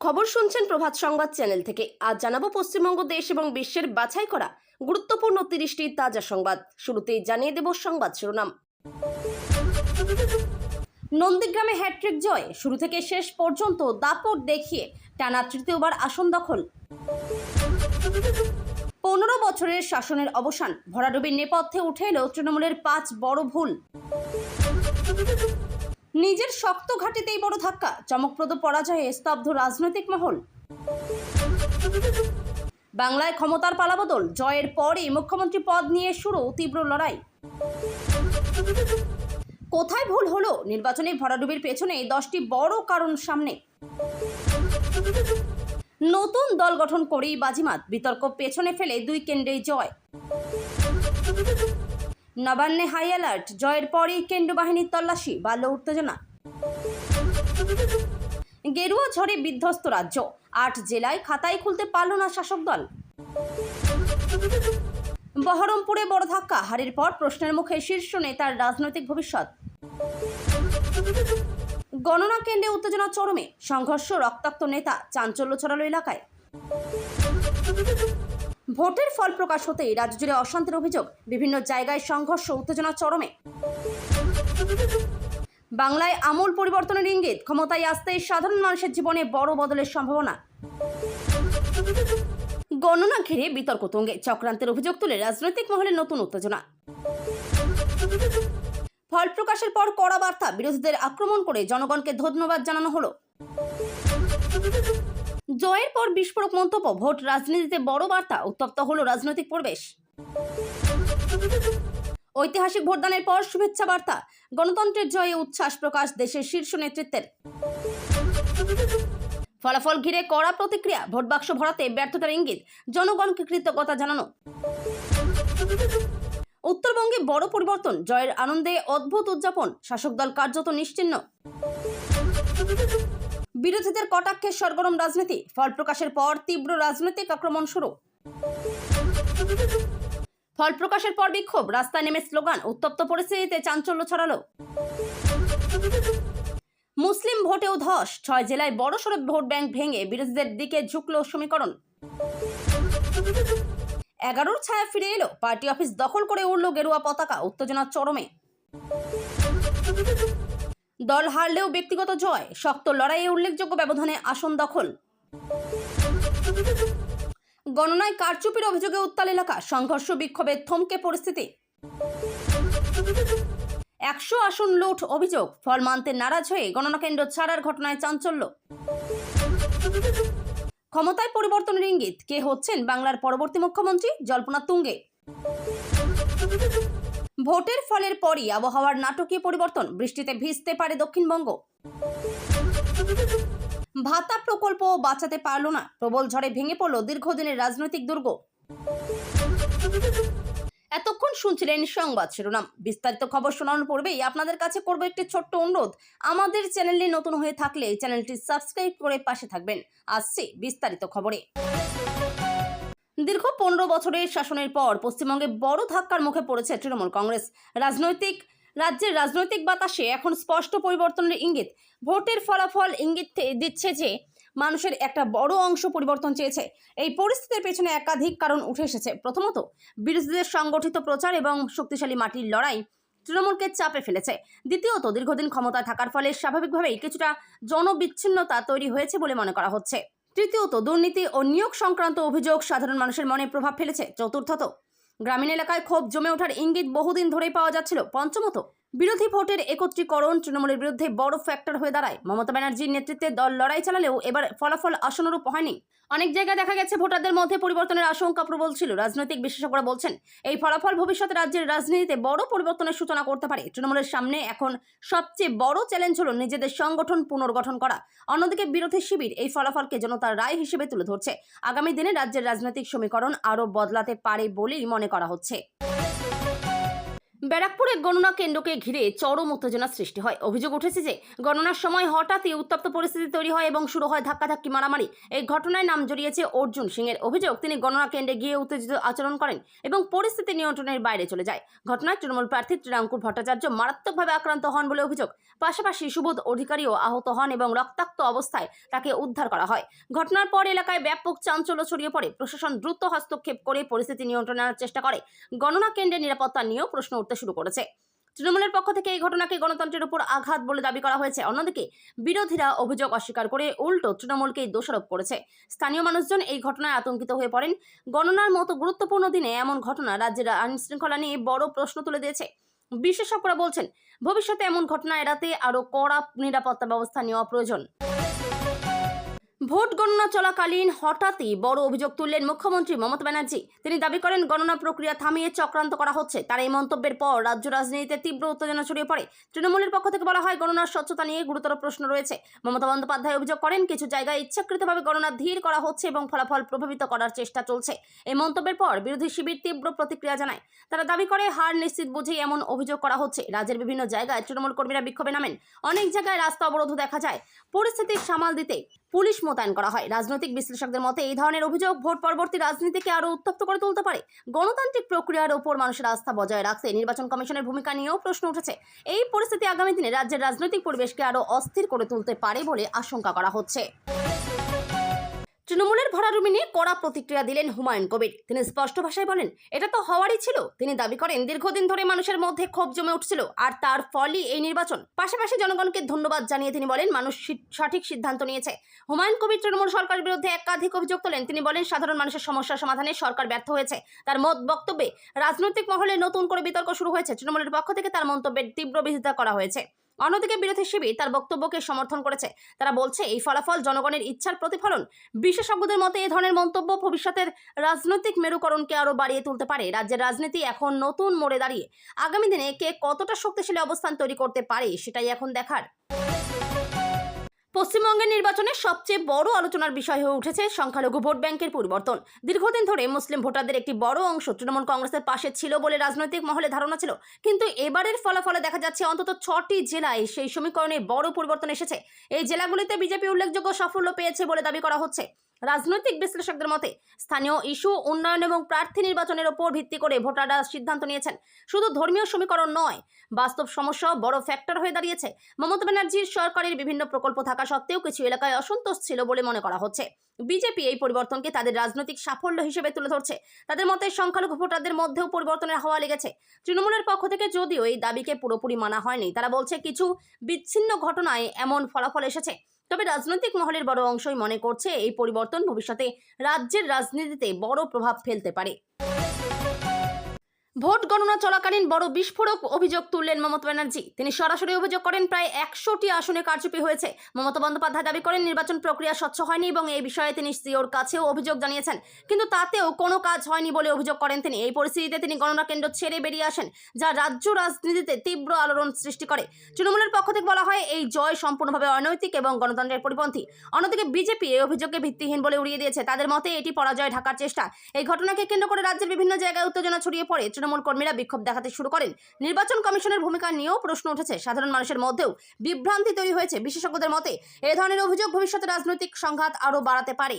খবর শুনছেন প্রভাত সংবাদ চ্যানেল থেকে। আজ জানাবো পশ্চিমবঙ্গ দেশ এবং বিশ্বের বাছাই করা গুরুত্বপূর্ণ 30টি তাজা সংবাদ। শুরুতেই জানিয়ে দেব সংবাদ শিরোনাম। নন্দীগ্রামে হ্যাট্রিক জয়, শুরু থেকে শেষ পর্যন্ত দাপট দেখিয়ে টানা তৃতীয়বার আসন দখল। 15 বছরের শাসনের অবসান, ভরাডুবির নেপথ্যে উঠে এলো তৃণমূলের 5 বড় ভুল। নিজের শক্ত ঘাঁটিতেই বড় ধাক্কা, চমকপ্রদ পরাজয়ে স্তব্ধ রাজনৈতিক মহল। বাংলায় ক্ষমতার পালাবদল, জয়ের পরই মুখ্যমন্ত্রী পদ নিয়ে শুরু তীব্র লড়াই। কোথায় ভুল হলো? নির্বাচনে ভরাডুবির পেছনে 10টি বড় কারণ সামনে। নতুন দল গঠন করেই বাজিমাত, বিতর্ক পেছনে ফেলে 2 কেন্দ্রেই জয়। নবান্নে হাই অ্যালার্ট, জয়ের পরই কেন্দ্র বাহিনীর তল্লাশি, বাড়ল উত্তেজনা। গেরুয়া ঝড়ে বিধ্বস্ত রাজ্য, 8 জেলায় খাতাই খুলতে পারল না শাসক দল। বহরমপুরে বড় ধাক্কা, হারের পর প্রশ্নের মুখে শীর্ষ নেতার রাজনৈতিক ভবিষ্যৎ। গণনা কেন্দ্রে উত্তেজনা চরমে, সংঘর্ষ, রক্তাক্ত নেতা, চাঞ্চল্য ছড়ালো এলাকায়। ভোটের ফল প্রকাশ হতেই রাজ্য জুড়ে অশান্তির অভিযোগ, বিভিন্ন জায়গায় সংঘর্ষ, উত্তেজনা চরমে। বাংলায় আমূল পরিবর্তনের ইঙ্গিত, ক্ষমতায় আসতেই সাধারণ মানুষের জীবনে বড় বদলের সম্ভাবনা। গণনা ঘিরে বিতর্ক তুঙ্গে, চক্রান্তের অভিযোগ তুলে রাজনৈতিক মহলে নতুন উত্তেজনা। ফল প্রকাশের পর কড়া বার্তা, বিরোধীদের আক্রমণ করে জনগণকে ধন্যবাদ জানানো হলো। জয়ের পর বিস্ফোরক মন্তব্য, ভোট রাজনীতিতে বড় বার্তা, উত্তপ্ত হলো রাজনৈতিক পরিবেশ। ঐতিহাসিক ভোটদানের পর শুভেচ্ছা বার্তা, গণতন্ত্রের জয়ে উচ্ছ্বাস প্রকাশ দেশের শীর্ষ নেতৃত্বের। ফলাফল ঘিরে কড়া প্রতিক্রিয়া, ভোট বাক্স ভরাতে ব্যর্থতার ইঙ্গিত, জনগণকে কৃতজ্ঞতা জানানো। উত্তরবঙ্গে বড় পরিবর্তন, জয়ের আনন্দে অদ্ভুত উদযাপন, শাসক দল কার্যত নিশ্চিহ্ন। বিরোধীদের কটাক্ষে সরগরম রাজনীতি, ফল প্রকাশের পর তীব্র রাজনৈতিক আক্রমণ শুরু। ফল প্রকাশের পর বিক্ষোভ, রাস্তায় নেমে স্লোগান, উত্তপ্ত পরিস্থিতিতে চাঞ্চল্য ছড়ালো। মুসলিম ভোটেও ধস, 6 জেলায় বড়সড় ভোট ব্যাংক ভেঙে বিরোধীদের দিকে ঝুঁকল সমীকরণ। 11র ছায়া ফিরে এলো, পার্টি অফিস দখল করে উড়ল গেরুয়া পতাকা, উত্তেজনা চরমে। দল হারলেও ব্যক্তিগত জয়, শক্ত লড়াইয়ে উল্লেখযোগ্য ব্যবধানে আসন দখল। গণনায় কারচুপির অভিযোগে উত্তাল এলাকা, সংঘর্ষ, বিক্ষোভে থমকে পরিস্থিতি। 100 আসন লুট অভিযোগ, ফল মানতে নারাজ হয়ে গণনা কেন্দ্র ছাড়ার ঘটনায় চাঞ্চল্য। ক্ষমতায় পরিবর্তনের ইঙ্গিত, কে হচ্ছেন বাংলার পরবর্তী মুখ্যমন্ত্রী, জল্পনা তুঙ্গে। ভোটের ফলের পরই আবহাওয়ার নাটকীয় পরিবর্তন, বৃষ্টিতে ভিজতে পারে দক্ষিণবঙ্গ। ভাতা প্রকল্প বাঁচাতে পারল না, প্রবল ঝড়ে ভেঙে পড়ল দীর্ঘদিনের রাজনৈতিক দুর্গ। এতক্ষণ শুনছিলেন সংবাদ শিরোনাম। বিস্তারিত খবর শোনানোর পূর্বেই আপনাদের কাছে করব একটি ছোট্ট অনুরোধ, আমাদের চ্যানেলে নতুন হয়ে থাকলে চ্যানেলটি সাবস্ক্রাইব করে পাশে থাকবেন। আসছে বিস্তারিত খবরে। দীর্ঘ 15 বছরের শাসনের পর পশ্চিমবঙ্গে বড় ধাক্কার মুখে পড়েছে তৃণমূল কংগ্রেস। রাজ্যের রাজনৈতিক বাতাসে এখন স্পষ্ট পরিবর্তনের ইঙ্গিত। ভোটের ফলাফল ইঙ্গিত দিচ্ছে যে মানুষের একটা বড় অংশ পরিবর্তন চেয়েছে। এই পরিস্থিতির পেছনে একাধিক কারণ উঠে এসেছে। প্রথমত, বিরোধীদের সংগঠিত প্রচার এবং শক্তিশালী মাটির লড়াই তৃণমূলকে চাপে ফেলেছে। দ্বিতীয়ত, দীর্ঘদিন ক্ষমতায় থাকার ফলে স্বাভাবিকভাবেই কিছুটা জনবিচ্ছিন্নতা তৈরি হয়েছে বলে মনে করা হচ্ছে। তৃতীয়ত, দুর্নীতি ও নিয়োগ সংক্রান্ত অভিযোগ সাধারণ মানুষের মনে প্রভাব ফেলেছে। চতুর্থত, গ্রামীণ এলাকায় ক্ষোভ জমে ওঠার ইঙ্গিত বহুদিন ধরেই পাওয়া যাচ্ছিল। পঞ্চমত, বিরোধী ভোটের একত্রীকরণ তৃণমূলের বিরুদ্ধে বড় ফ্যাক্টর হয়ে দাঁড়ায়। মমতা ব্যানার্জির নেতৃত্বে দল লড়াই চালালেও এবার ফলাফল আশানুরূপ হয়নি। অনেক জায়গায় দেখা গেছে ভোটারদের মধ্যে পরিবর্তনের আশঙ্কা প্রবল ছিল। রাজনৈতিক বিশেষজ্ঞরা বলছেন, এই ফলাফল ভবিষ্যতে রাজ্যের রাজনীতিতে বড় পরিবর্তনের সূচনা করতে পারে। তৃণমূলের সামনে এখন সবচেয়ে বড় চ্যালেঞ্জ হলো নিজেদের সংগঠন পুনর্গঠন করা। অন্যদিকে বিরোধী শিবির এই ফলাফলকে জনতার রায় হিসেবে তুলে ধরছে। আগামী দিনে রাজ্যের রাজনৈতিক সমীকরণ আরও বদলাতে পারে বলেই মনে করা হচ্ছে। ব্যারাকপুরে গণনা কেন্দ্রকে ঘিরে চরম উত্তেজনা সৃষ্টি হয়। অভিযোগ উঠেছে যে গণনার সময় হঠাৎই উত্তপ্ত পরিস্থিতি তৈরি হয় এবং শুরু হয় ধাক্কাধাক্কি, মারামারি। এই ঘটনায় নাম জড়িয়েছে অর্জুন সিং এর। অভিযোগ, তিনি গণনা কেন্দ্রে গিয়ে উত্তেজিত আচরণ করেন এবং পরিস্থিতি নিয়ন্ত্রণের বাইরে চলে যায়। ঘটনায় তৃণমূল প্রার্থী ত্রিরাঙ্কুর ভট্টাচার্য মারাত্মকভাবে আক্রান্ত হন বলে অভিযোগ। পাশাপাশি সুবোধ অধিকারীও আহত হন এবং রক্তাক্ত অবস্থায় তাকে উদ্ধার করা হয়। ঘটনার পর এলাকায় ব্যাপক চাঞ্চল্য ছড়িয়ে পড়ে। প্রশাসন দ্রুত হস্তক্ষেপ করে পরিস্থিতি নিয়ন্ত্রণে আনার চেষ্টা করে। গণনা কেন্দ্রের নিরাপত্তা নিয়েও প্রশ্ন উঠতে শুরু করেছে। তৃণমূলের পক্ষ থেকে এই ঘটনাকে গণতন্ত্রের উপর আঘাত বলে দাবি করা হয়েছে। অন্যদিকে বিরোধীরা অভিযোগ অস্বীকার করে উল্টো তৃণমূলকেই দোষারোপ করেছে। স্থানীয় মানুষজন এই ঘটনায় আতঙ্কিত হয়ে পড়েন। গণনার মতো গুরুত্বপূর্ণ দিনে এমন ঘটনা রাজ্যের আইন শৃঙ্খলা নিয়ে বড় প্রশ্ন তুলে দিয়েছে। বিশেষজ্ঞরা বলছেন, ভবিষ্যতে এমন ঘটনা এড়াতে আরও কড়া নিরাপত্তা ব্যবস্থা নেওয়া প্রয়োজন। ভোট গণনা চলাকালীন হঠাৎই বড় অভিযোগ তুললেন মুখ্যমন্ত্রী মমতা ব্যানার্জি। তিনি দাবি করেন, গণনা প্রক্রিয়া থামিয়ে চক্রান্ত করা হচ্ছে। তার এই মন্তব্যের পর রাজ্য রাজনীতিতে তীব্র উত্তেজনা ছড়িয়ে পড়ে। তৃণমূলের পক্ষ থেকে বলা হয়, গণনার স্বচ্ছতা নিয়ে গুরুতর প্রশ্ন রয়েছে। মমতা বন্দ্যোপাধ্যায় অভিযোগ করেন, কিছু জায়গায় ইচ্ছাকৃতভাবে গণনা ধীর করা হচ্ছে এবং ফলাফল প্রভাবিত করার চেষ্টা চলছে। এই মন্তব্যের পর বিরোধী শিবির তীব্র প্রতিক্রিয়া জানায়। তারা দাবি করে, হার নিশ্চিত বুঝেই এমন অভিযোগ করা হচ্ছে। রাজ্যের বিভিন্ন জায়গায় তৃণমূল কর্মীরা বিক্ষোভে নামেন। অনেক জায়গায় রাস্তা অবরোধ দেখা যায়। পরিস্থিতি সামাল দিতে পুলিশ মোতায়েন করা হয়। রাজনৈতিক বিশ্লেষকদের মতে, এই ধরনের অভিযোগ ভোট পরবর্তী রাজনীতিকে আরও উত্তপ্ত করে তুলতে পারে। গণতান্ত্রিক প্রক্রিয়ার ওপর মানুষের আস্থা বজায় রাখতে নির্বাচন কমিশনের ভূমিকা নিয়েও প্রশ্ন উঠেছে। এই পরিস্থিতি আগামী দিনে রাজ্যের রাজনৈতিক পরিবেশকে আরও অস্থির করে তুলতে পারে বলে আশঙ্কা করা হচ্ছে। তৃণমূলের ভরাডুবি নিয়ে কড়া প্রতিক্রিয়া দিলেন হুমায়ুন কবির। তিনি স্পষ্ট ভাষায় বলেন, এটা তো হওয়ারই ছিল। তিনি দাবি করেন, দীর্ঘদিন ধরে মানুষের মধ্যে ক্ষোভ জমে উঠছিল, আর তার ফলই এই নির্বাচন। পাশাপাশি জনগণকে ধন্যবাদ জানিয়ে তিনি বলেন, মানুষ সঠিক সিদ্ধান্ত নিয়েছে। হুমায়ুন কবির তৃণমূল সরকারের বিরুদ্ধে একাধিক অভিযোগ তোলেন। তিনি বলেন, সাধারণ মানুষের সমস্যার সমাধানে সরকার ব্যর্থ হয়েছে। তার বক্তব্যে রাজনৈতিক মহলে নতুন করে বিতর্ক শুরু হয়েছে। তৃণমূলের পক্ষ থেকে তার মন্তব্যের তীব্র বিরোধিতা করা হয়েছে। অন্যদিকে বিরোধী শিবির তার বক্তব্যকে সমর্থন করেছে। তারা বলছে, এই ফলাফল জনগণের ইচ্ছার প্রতিফলন। বিশেষজ্ঞদের মতে, এই ধরনের মন্তব্য ভবিষ্যতের রাজনৈতিক মেরুকরণকে আরও বাড়িয়ে তুলতে পারে। রাজ্যের রাজনীতি এখন নতুন মোড়ে দাঁড়িয়ে। আগামী দিনে কে কতটা শক্তিশালী অবস্থান তৈরি করতে পারে, সেটাই এখন দেখার। পশ্চিমবঙ্গের নির্বাচনে সবচেয়ে বড় আলোচনার বিষয় হয়ে উঠেছে সংখ্যালঘু ভোট ব্যাংকের পরিবর্তন। দীর্ঘদিন ধরে মুসলিম ভোটারদের একটি বড় অংশ তৃণমূল কংগ্রেসের পাশে ছিল বলে রাজনৈতিক মহলে ধারণা ছিল। কিন্তু এবারের ফলাফলে দেখা যাচ্ছে, অন্তত 6টি জেলায় সেই সমীকরণে বড় পরিবর্তন এসেছে। এই জেলাগুলিতে বিজেপি উল্লেখযোগ্য সাফল্য পেয়েছে বলে দাবি করা হচ্ছে। রাজনৈতিক বিশ্লেষকদের মতে, স্থানীয় ইস্যু, উন্নয়ন এবং প্রার্থী নির্বাচনের ওপর ভিত্তি করে ভোটাররা সিদ্ধান্ত নিয়েছেন। শুধু ধর্মীয় সমীকরণ নয়, বাস্তব সমস্যাও বড় ফ্যাক্টর হয়ে দাঁড়িয়েছে। মমতা ব্যানার্জির সরকারের বিভিন্ন প্রকল্প থাকা সত্ত্বেও কিছু এলাকায় অসন্তোষ ছিল বলে মনে করা হচ্ছে। বিজেপি এই পরিবর্তনকে তাদের রাজনৈতিক সাফল্য হিসেবে তুলে ধরছে। তাদের মতে, সংখ্যালঘু ভোটারদের মধ্যেও পরিবর্তনের হাওয়া লেগেছে। তৃণমূলের পক্ষ থেকে যদিও এই দাবিকে পুরোপুরি মানা হয়নি, তারা বলছে, কিছু বিচ্ছিন্ন ঘটনায় এমন ফলাফল এসেছে। তবে রাজনৈতিক মহলের বড় অংশই মনে করছে, এই পরিবর্তন ভবিষ্যতে রাজ্যের রাজনীতিতে বড় প্রভাব ফেলতে পারে। ভোট গণনা চলাকালীন বড় বিস্ফোরক অভিযোগ তুললেন মমতা ব্যানার্জি। তিনি সরাসরি অভিযোগ করেন, প্রায় 100টি আসনে কারচুপি হয়েছে। মমতা বন্দ্যোপাধ্যায় দাবি করেন, নির্বাচন প্রক্রিয়া স্বচ্ছ হয়নি এবং এই বিষয়ে তিনি সিওর কাছেও অভিযোগ জানিয়েছেন। কিন্তু তাতেও কোনো কাজ হয়নি বলে অভিযোগ করেন তিনি। এই পরিস্থিতিতে তিনি গণনা কেন্দ্র ছেড়ে বেরিয়ে আসেন, যা রাজ্য রাজনীতিতে তীব্র আলোড়ন সৃষ্টি করে। তৃণমূলের পক্ষ থেকে বলা হয়, এই জয় সম্পূর্ণভাবে অনৈতিক এবং গণতন্ত্রের পরিপন্থী। অন্যদিকে বিজেপি এই অভিযোগকে ভিত্তিহীন বলে উড়িয়ে দিয়েছে। তাদের মতে, এটি পরাজয় ঢাকার চেষ্টা। এই ঘটনাকে কেন্দ্র করে রাজ্যের বিভিন্ন জায়গায় উত্তেজনা ছড়িয়ে পড়ে। তৃণমূল কর্মীরা বিক্ষোভ দেখাতে শুরু করেন। নির্বাচন কমিশনের ভূমিকা নিয়েও প্রশ্ন উঠেছে। সাধারণ মানুষের মধ্যেও বিভ্রান্তি তৈরি হয়েছে। বিশেষজ্ঞদের মতে, এই ধরনের অভিযোগ ভবিষ্যতে রাজনৈতিক সংঘাত আরও বাড়াতে পারে।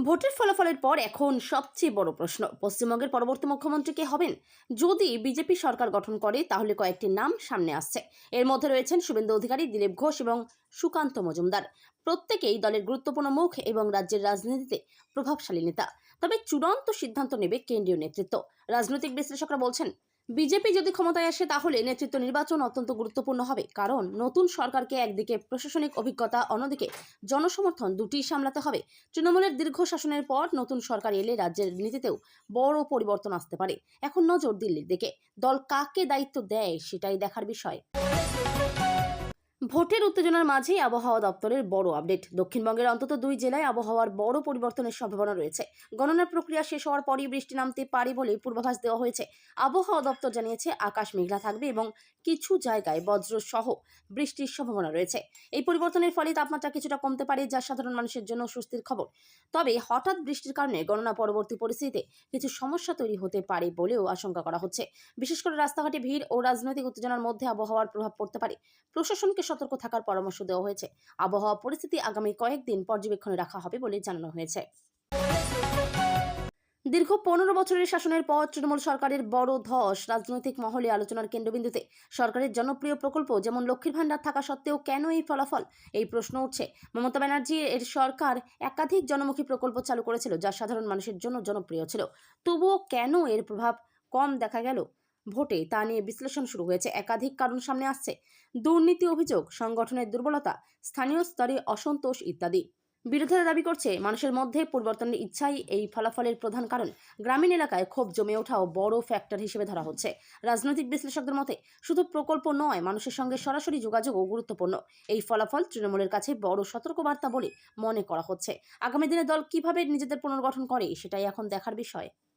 ভোটের ফলাফলের পর এখন সবচেয়ে বড় প্রশ্ন, পশ্চিমবঙ্গের পরবর্তী মুখ্যমন্ত্রী কে হবেন? যদি বিজেপি সরকার গঠন করে, তাহলে কয়েকটি নাম সামনে আসছে। এর মধ্যে রয়েছেন শুভেন্দু অধিকারী, দিলীপ ঘোষ এবং সুকান্ত মজুমদার। প্রত্যেকেই দলের গুরুত্বপূর্ণ মুখ এবং রাজ্যের রাজনীতিতে প্রভাবশালী নেতা। তবে চূড়ান্ত সিদ্ধান্ত নেবে কেন্দ্রীয় নেতৃত্ব। রাজনৈতিক বিশ্লেষকরা বলছেন, বিজেপি যদি ক্ষমতায় আসে, তাহলে নেতৃত্ব নির্বাচন অত্যন্ত গুরুত্বপূর্ণ হবে। কারণ নতুন সরকারকে একদিকে প্রশাসনিক অভিজ্ঞতা, অন্যদিকে জনসমর্থন দুটিই সামলাতে হবে। তৃণমূলের দীর্ঘ শাসনের পর নতুন সরকার এলে রাজ্যের নীতিতেও বড় পরিবর্তন আসতে পারে। এখন নজর দিল্লির দিকে। দল কাকে দায়িত্ব দেয়, সেটাই দেখার বিষয়। ভোটের উত্তেজনার মাঝেই আবহাওয়া দপ্তরের বড় আপডেট। দক্ষিণবঙ্গের অন্তত 2 জেলায় আবহাওয়ার বড় পরিবর্তনের সম্ভাবনা রয়েছে। গণনার প্রক্রিয়া শেষ হওয়ার পরই বৃষ্টি নামতে পারে বলে পূর্বাভাস দেওয়া হয়েছে। আবহাওয়া দপ্তর জানিয়েছে, আকাশ মেঘলা থাকবে এবং কিছু জায়গায় বজ্র সহ বৃষ্টির সম্ভাবনা রয়েছে। এই পরিবর্তনের ফলে তাপমাত্রা কিছুটা কমতে পারে, যা সাধারণ মানুষের জন্য স্বস্তির খবর। তবে হঠাৎ বৃষ্টির কারণে গণনা পরবর্তী পরিস্থিতিতে কিছু সমস্যা তৈরি হতে পারে বলেও আশঙ্কা করা হচ্ছে। বিশেষ করে রাস্তাঘাটে ভিড় ও রাজনৈতিক উত্তেজনার মধ্যে আবহাওয়ার প্রভাব পড়তে পারে। প্রশাসনকে সতর্ক থাকার পরামর্শ দেওয়া হয়েছে। আবহাওয়া পরিস্থিতি আগামী কয়েকদিন পর্যবেক্ষণে রাখা হবে বলে জানানো হয়েছে। দীর্ঘ 15 বছরের শাসনের পর তৃণমূল সরকারের বড় ধস রাজনৈতিক মহলে আলোচনার কেন্দ্রবিন্দুতে। সরকারের জনপ্রিয় প্রকল্প যেমন লক্ষ্মীর ভান্ডার থাকা সত্ত্বেও কেন এই ফলাফল, এই প্রশ্ন উঠছে। মমতা ব্যানার্জি এর সরকার একাধিক জনমুখী প্রকল্প চালু করেছিল, যা সাধারণ মানুষের জন্য জনপ্রিয় ছিল। তবুও কেন এর প্রভাব কম দেখা গেল ভোটে, তা নিয়ে বিশ্লেষণ শুরু হয়েছে। একাধিক কারণ সামনে আসছে: দুর্নীতি অভিযোগ, সংগঠনের দুর্বলতা, স্থানীয় স্তরে অসন্তোষ ইত্যাদি। বিরোধীরা দাবি করছে, মানুষের মধ্যে পরিবর্তনের ইচ্ছাই এই ফলাফলের প্রধান কারণ। গ্রামীণ এলাকায় ক্ষোভ জমে ওঠাও বড় ফ্যাক্টর হিসেবে ধরা হচ্ছে। রাজনৈতিক বিশ্লেষকদের মতে শুধু প্রকল্প নয়, মানুষের সঙ্গে সরাসরি যোগাযোগও গুরুত্বপূর্ণ। এই ফলাফল তৃণমূলের কাছে বড় সতর্কবার্তা বলে মনে করা হচ্ছে। আগামী দিনে দল কিভাবে নিজেদের পুনর্গঠন করে, সেটাই এখন দেখার বিষয়।